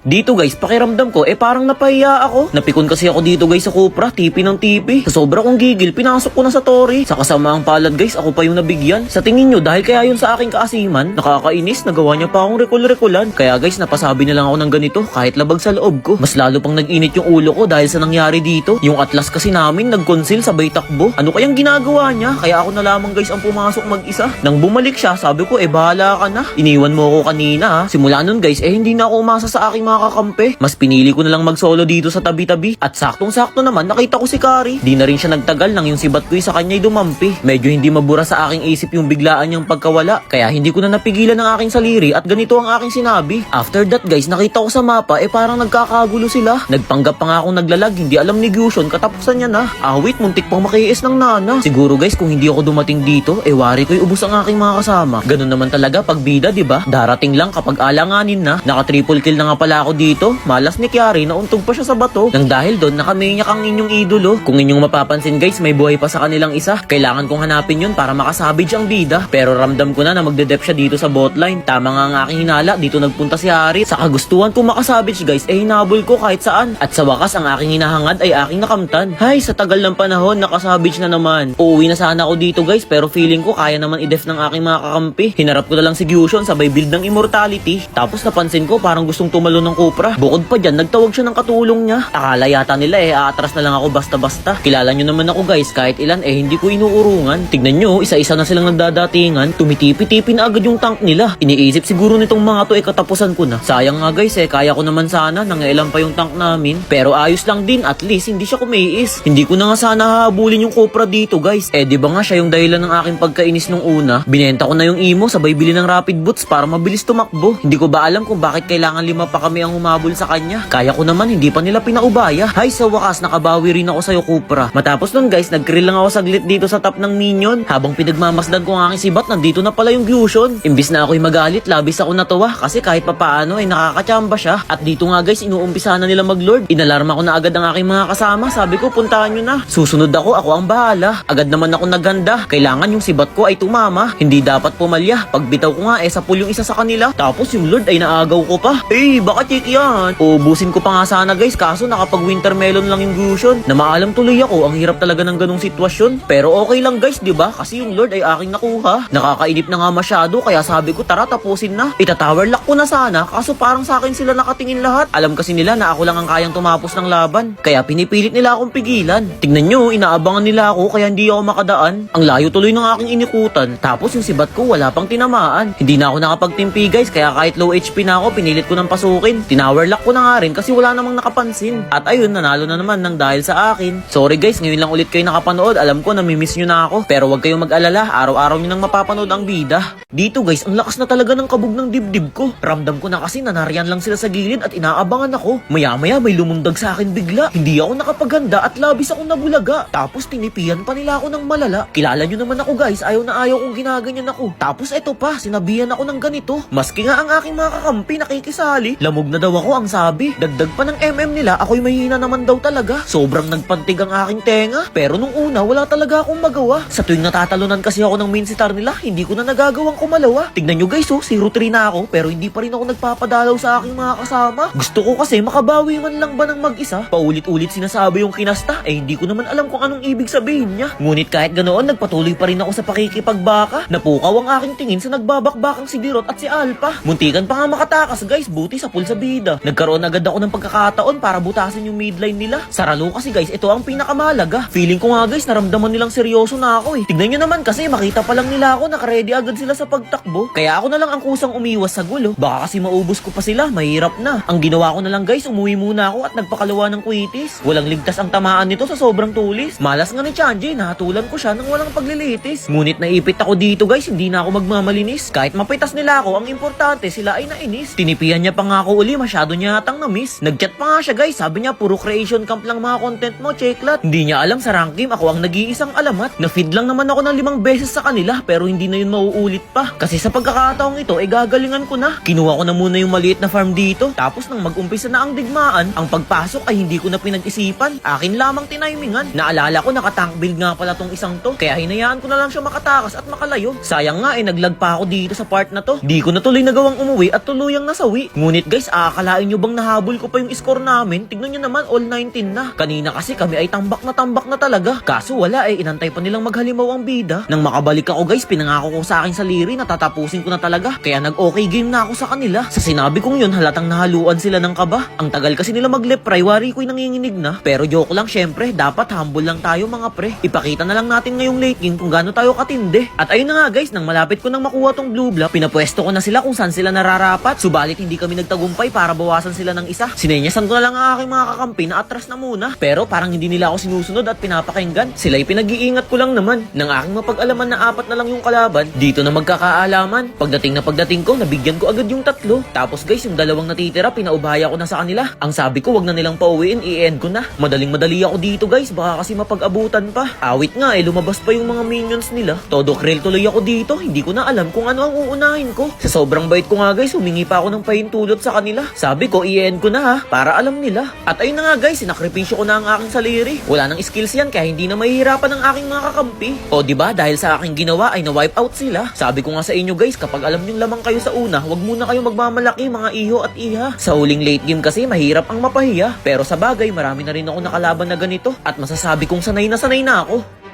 Dito guys, pakiramdam ko parang napahiya ako. Napikon kasi ako dito guys sa Cupra, tipi ng tipi. Sa sobra kong gigil, pinasok ko na sa Tori. Sa kasamaang palad guys, ako pa yung nabigyan. Sa tingin nyo, dahil kaya yun sa aking kaasiman, nakakainis, nagawa niya pa akong rekul-rekulan. Kaya guys, napasabi na lang ako ng ganito kahit labag sa loob ko. Mas lalo pang nag-init yung ulo ko dahil sa nangyari dito. Yung Atlas kasi namin nag-conceal sabay takbo. Ano kayang ginagawa niya? Kaya ako na lamang guys ang pumasok mag-isa. Nang bumalik siya, sabi ko bahala ka na. Iniwan mo ako kanina ha. Simula nun guys, hindi na ako umasa sa aking mga kakampi. Mas pinili ko na lang mag-solo dito sa tabi-tabi. At saktong-sakto naman, nakita ko si Kari. Di na rin siya nagtagal nang yung sibat ko sa kanya'y dumampi. Medyo hindi mabura sa aking isip yung biglaan niyang pagkawala. Kaya hindi ko na napigilan ng aking saliri at ganito ang aking sinabi. After that guys, nakita ko sa mapa parang nagkakagulo sila. Nagpanggap pa nga akong naglalag, hindi alam ni Gyushon, katapusan niya na. Wait, muntik pang makiis ng nana. Siguro guys, kung hindi ako dumating dito, wari ko'y ubos ang aking mga kasama. Ganun naman talaga pag bida, diba? Darating lang kapag alanganin na. Naka-triple kill na nga pala ako dito. Malas ni Kiari, nauntog pa siya sa bato. Nang dahil doon, nakamiyak ang inyong idolo. Kung inyong mapapansin guys, may buhay pa sa kanilang isa. Kailangan kong hanapin yun para makasabage ang bida. Pero ramdam ko na magde-dep siya dito sa botline. Tama nga ang aking hinala, dito nagpunta si Hari. Sa kagustuhan kong makasabage guys, hinabol ko kahit saan. At sa wakas, ang aking hinahangad ay aking nakamtan. Hay, sa tagal ng panahon, nakasabage na naman. Uuwi na sana ako dito guys, pero feeling ko kaya naman i-def ng aking mga kakampi. Hinarap ko na lang si Gyushon, sabay build ng immortality. Tapos napansin ko parang gustong tumalo ng Cupra. Bukod pa dyan, nagtawag siya ng katulong niya. Akala yata nila aatras na lang ako basta-basta. Kilala nyo naman ako guys, kahit ilan hindi ko inuurungan. Tignan nyo, isa-isa na silang nagdadatingan. Tumitipi-tipi na agad yung tank nila. Iniisip siguro nitong mga to katapusan ko na. Sayang nga guys kaya ko naman sana, nangailan pa yung tank namin. Pero ayos lang din, at least hindi siya kumiis. Hindi ko na nga sana habulin yung Cupra dito guys. Di ba nga siya yung dahilan ng aking pagkainis nung una? Binenta ko na yung imo, sabay bili ng rapid boots para mabilis tumakbo. Hindi ko ba alam kung bakit kailangan 5 pa kami ang humabol sa kanya. Kaya ko naman, hindi pa nila pinaubaya. Hay, sa wakas nakabawi rin ako sa'yo Cupra. Matapos nun guys, nag-grill lang ako saglit dito sa top ng minion. Habang pinagmamasdan ko ang aking sibat, nandito na pala yung Gyushon. Imbis na ako'y magalit, labis ako natuwa kasi kahit papaano nakakachamba siya. At dito nga guys, inuumpisa na nila mag-lord. Inalarma ko na agad ang aking mga kasama. Sabi ko, puntahan nyo na. Susunod ako ang bahala. Agad naman ako naghanda. Kailangan yung sibat ko ay tumama. Hindi dapat pumalya. Pagbitaw ko nga sa pool yung isa sa kanila. Tapos yung lord ay naagaw ko pa. Baka check yan. Ubusin ko pa nga sana guys, kaso nakapag winter melon lang yung Gyushon. Na maalam tuloy ako, ang hirap talaga ng ganung sitwasyon. Pero okay lang guys, diba? Kasi yung lord ay aking nakuha. Nakakainip na nga masyado, kaya sabi ko tara tapusin na. Itatower lock ko na sana, kaso parang sa akin sila nakatingin lahat. Alam kasi nila na ako lang ang kayang tumapos ng laban. Kaya pinipilit nila akong pigilan. Tignan nyo, inaabangan nila ako kaya hindi ako makadaan. Ang layo tuloy ng aking inikutan. Tapos yung sibat ko wala pang tinamaan. Hindi na ako nakapagtimpi guys, kaya kahit low HP na ako, pinilit ko ng pasukin. Tinower lock ko na nga rin kasi wala namang nakapansin. At ayun, nanalo na naman ng dahil sa akin. Sorry guys, ngayon lang ulit kayo nakapanood. Alam ko namimiss nyo na ako. Pero wag kayong mag-alala, araw-araw nyo nang mapapanood ang bida. Dito guys, ang lakas na talaga ng kabog ng dibdib ko. Ramdam ko na kasi nanariyan lang sila sa gilid at inaabangan ako. Maya-maya may lumundag sa akin bigla. Hindi ako nakapaghanda at labis akong nabulaga. Tapos tinipian pa nila ako ng malala. Kilala nyo naman ako guys, ayaw na ayaw kong ginaganyan ako. Tapos eto pa, sinabihan ako ng ganito. Maski nga ang aking mga kakampi nakikisali. Lamog na daw ako ang sabi. Dagdag pa ng nila, ako'y mahina naman daw talaga. Sobrang nagpantig ang aking tenga. Pero nung una, wala talaga akong magawa. Sa tuwing natatalunan kasi ako ng main star nila, hindi ko na nagagawang kumalawa. Tignan nyo guys 0-3 na ako, pero hindi pa rin ako nagpapadalaw sa aking mga kasama. Gusto ko kasi makabawi man lang ba ng mag-isa. Paulit-ulit sinasabi yung kinasta, hindi ko naman alam kung anong ibig sabihin niya. Ngunit kahit ganoon, nagpatuloy pa rin ako sa pakikipagbaka. Napukaw ang aking tingin sa nagbabakbakang si Dirot at si Alpha. Muntikan pa nga makatakas guys, buti sa pool sa bida. Nagkaroon agad ako ng pagkakataon para butasin yung midline nila. Saralo kasi guys, ito ang pinakamalaga. Feeling ko nga guys, naramdaman nilang seryoso na ako Tignan nyo naman kasi makita pa lang nila ako, nakaready agad sila sa pagtakbo. Kaya ako na lang ang kusang umiwas sa gulo. Baka kasi maubos ko pa sila, mahirap na. Ang ginawa ko na lang guys, umuwi muna ako at nagpakalawa ng kwitis. Walang ligtas ang tamaan nito sa sobrang tulis. Malas nga ni Chanji, nahatulan ko siya nang walang paglilitis. Ngunit naipit ako dito guys, hindi na ako magmamalinis. Kahit mapitas nila ako, ang importante sila ay nainis. Tinipihan niya pa nga ako uli, masyado niya atang na-miss. Nag-chat pa nga siya guys, sabi niya puro creation camp lang mga content mo, checklat. Hindi niya alam sa rank game ako ang nag-iisang alamat. Na-feed lang naman ako ng 5 beses sa kanila pero hindi na yun mauulit pa. Kasi sa pagkakataong ito, gagalingan ko na. Kinuha ko na muna yung maliit na farm dito. Tapos nang mag-umpisa na ang digmaan, ang pagpasok ay hindi ko na pinag-isipan. Akin lamang tinimingan. Naalala ko nakatank build nga pala tong isang to. Kaya hinayaan ko na lang siya makatakas at makalayo. Sayang nga naglag pa ako dito sa part na to. Di ko na tuloy nagawang umuwi at tuluyang nasawi. Ngunit guys, akalain nyo bang nahabol ko pa yung score namin? Tignan nyo naman, all 19 na. Kanina kasi kami ay tambak na talaga. Kaso wala inantay pa nilang maghalimaw ang bida. Nang makabalik ako guys, pinangako ko sa akin sa liri na tatapusin ko na talaga. Kaya nag-okay game na ako sa kanila. Sa sinabi kong yun, halatang nahaluan sila ng kaba. Ang tagal kasi nila mag-lepry, wari ko'y nanginginig na. Pero joke lang syempre, dapat humble lang tayo mga pre. Ipakita na lang natin ngayong late game kung gaano tayo katindi. At ayun na nga guys, nang malapit ko nang makuha tong blue block, pinapwesto ko na sila kung saan sila nararapat. Subalit hindi kami nagtagumpay para bawasan sila ng isa. Sinenyasan ko na lang ang aking mga kakampi na atras na muna. Pero parang hindi nila ako sinusunod at pinapakinggan. Sila'y pinag-iingat ko lang naman. Nang aking mapag-alaman na 4 na lang yung kalaban, dito na magkakaalaman. Pagdating ko, nabigyan ko agad yung 3. Tapos guys, yung 2 natitira, pinaubaya ko na sa kanila. Ang sabi ko, wag na nilang pauwiin, i-end ko na. Madaling-madali ako dito guys, baka kasi mapag-abutan pa. Awit nga lumabas pa yung mga minions nila. Todo krill tuloy ako dito, hindi ko na alam kung ano ang uunahin ko. Sa sobrang bait ko nga guys, humingi pa ako ng pahintulot sa kanila. Sabi ko, i-end ko na ha, para alam nila. At ayun na nga guys, sinakripisyo ko na ang aking saliri. Wala nang skills yan, kaya hindi na mahihirapan ang aking mga kakampi. O diba, dahil sa aking ginawa ay na-wipe out sila. Sabi ko nga sa inyo guys, kapag alam nyong lamang kayo sa una, wag muna kayo magmamalaki mga iho at iha. Sa huling late game kasi, mahirap ang mapahiya. Pero sa bagay, marami na rin ako nakalaban na ganito. At masasabi kong sanay na ako.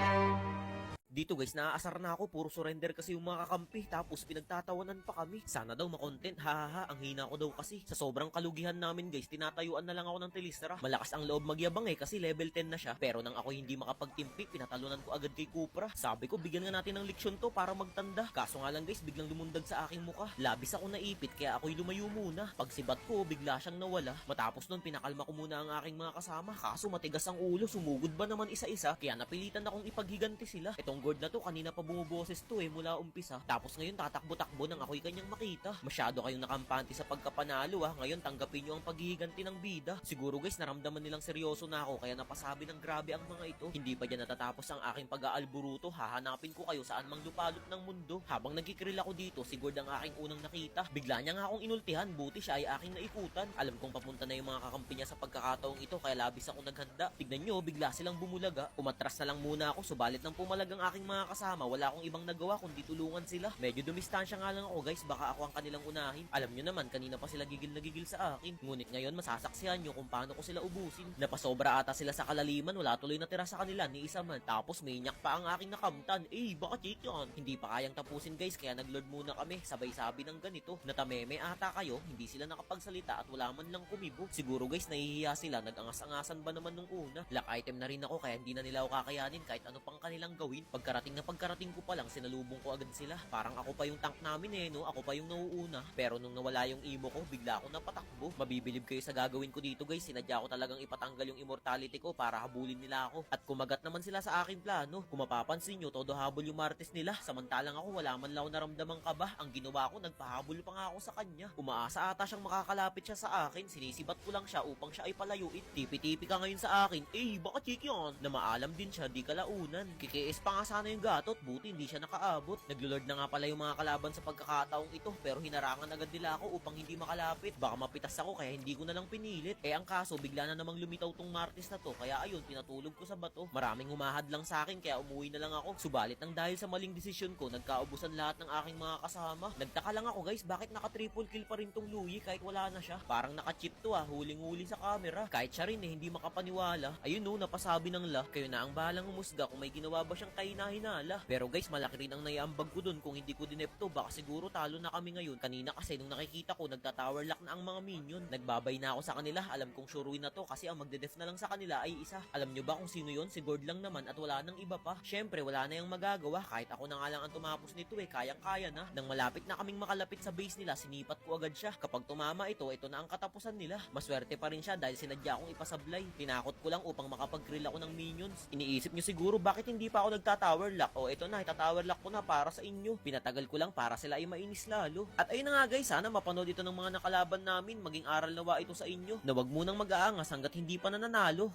Dito guys, naaasar na ako. Puro surrender kasi yung mga kakampi. Tapos pinagtatawanan pa kami. Sana daw makontent. Hahaha, ang hina ko daw kasi. Sa sobrang kalugihan namin guys, tinatayuan na lang ako ng Telistra. Malakas ang loob magyabang kasi level 10 na siya. Pero nang ako hindi makapagtimpi, pinatalunan ko agad kay Cupra. Sabi ko, bigyan nga natin ng leksyon to para magtanda. Kaso nga lang guys, biglang lumundag sa aking muka. Labis ako naipit, kaya ako'y lumayo muna. Pag sibat ko, bigla siyang nawala. Matapos nun, pinakalma ko muna ang aking mga kasama. Kaso matigas ang ulo, sumugod ba naman isa-isa? Kaya napilitan akong ipaghiganti sila. Itong gourd na to, kanina pa bumuboses to mula umpisa. Tapos ngayon tatakbo-takbo nang ako'y kanyang makita. Masyado kayong nakampante sa pagkapanalo Ngayon tanggapin nyo ang paghihiganti ng bida. Siguro guys, naramdaman nilang seryoso na ako kaya napasabi ng grabe ang mga ito. Hindi pa dyan natatapos ang aking pag-aalburuto. Hahanapin ko kayo saan mang lupalop ng mundo. Habang nagkikrill ako dito, si Gord ang aking unang nakita. Bigla niya nga akong inultihan, buti siya ay aking naikutan. Alam kong papunta na yung mga kakampi niya sa pagkakataong ito kaya labis ako naghanda. Tignan nyo, bigla silang bumulaga. Umatras na lang muna ako, subalit ng pumalag ang aking mga kasama, wala akong ibang nagawa kundi tulungan sila. Medyo dumistansya nga lang ako guys, baka ako ang kanilang unahin. Alam nyo naman, kanina pa sila gigil na gigil sa akin. Ngunit ngayon masasaksihan nyo kung paano ko sila ubusin. Napasobra ata sila sa kalaliman, wala tuloy natira sa kanila ni isa man. Tapos minyak pa ang aking nakamtan. Baka cheat yan. Hindi pa kayang tapusin guys, kaya naglord muna kami. Sabay sabi ng ganito, natameme ata kayo, hindi sila nakapagsalita at wala man lang kumibo. Siguro guys, nahihiya sila, nag-angas-angasan ba naman nung una. Lock item na rin ako kaya hindi na nila ako kakayanin kahit ano pang kanilang gawin. Pagkarating ko pa lang, sinalubong ko agad sila. Parang ako pa yung tank namin no? Ako pa yung nauuna. Pero nung nawala yung emo ko, bigla ako napatakbo. Mabibilib kayo sa gagawin ko dito guys. Sinadya ko talagang ipatanggal yung immortality ko para habulin nila ako. At kumagat naman sila sa aking plano. Kung mapapansin nyo, todo habol yung Martes nila. Samantalang ako, wala man lang ako naramdamang kaba. Ang ginawa ko, nagpahabol pa nga ako sa kanya. Umaasa ata siyang makakalapit siya sa akin. Sinisibat ko lang siya upang siya ay palayuin. Tipi-tipi ka ngayon sa akin. Baka check yan. Na maalam din siya, di kalaunan. Kikiis pa nga sana yung gatot. Buti hindi siya nakaabot. Naglulord na nga pala yung mga kalaban sa pagkakataong ito, pero hinarangan agad nila ako upang hindi makalapit. Baka mapitas ako kaya hindi ko na lang pinilit. Ang kaso, bigla na namang lumitaw tong Martes na to, kaya ayun, pinatulog ko sa bato. Maraming humahad lang sa akin kaya umuwi na lang ako. Subalit nang dahil sa maling desisyon ko, nagkaubusan lahat ng aking mga kasama. Nagtaka lang ako guys, bakit naka-triple kill pa rin tong Louie kahit wala na siya? Parang naka-chip to huling-huli sa camera. Kahit siya rin hindi makapaniwala. Ayun napasabi ng la, kayo na ang bahalang humusga kung may ginawa ba siyang kahina-hinala. Pero guys, malaki rin ang naiambag ko dun. Kung hindi ko dinepto, baka siguro talo na kami ngayon. Kanina kasi nung nakikita ko, nagta-tower lock na ang mga minion. Nagbabay na ako sa kanila. Alam kong sure win na to kasi ang magde-def na lang sa kanila ay isa. Alam nyo ba kung sino yon? Si Gord lang naman at wala nang iba pa. Syempre, wala na yung magagawa. Kahit ako na nga lang ang tumapos nito kayang-kaya na. Nang malapit na kaming makalapit sa base nila, sinipat ko agad siya. Kapag tumama ito na ang katapusan nila. Maswerte pa rin siya dahil sinadya akong ipasablay. Tinakot ko lang upang makapag-grill ako ng minions. Iniisip nyo siguro bakit hindi pa ako nagta-tower lock? Ito na, itatower lock ko na para sa inyo. Pinatagal ko lang para sila ay mainis lalo. At ayun na nga guys, sana mapanood ito ng mga nakalaban namin. Maging aral nawa ito sa inyo na wag munang mag-aangas hanggat hindi pa nananalo.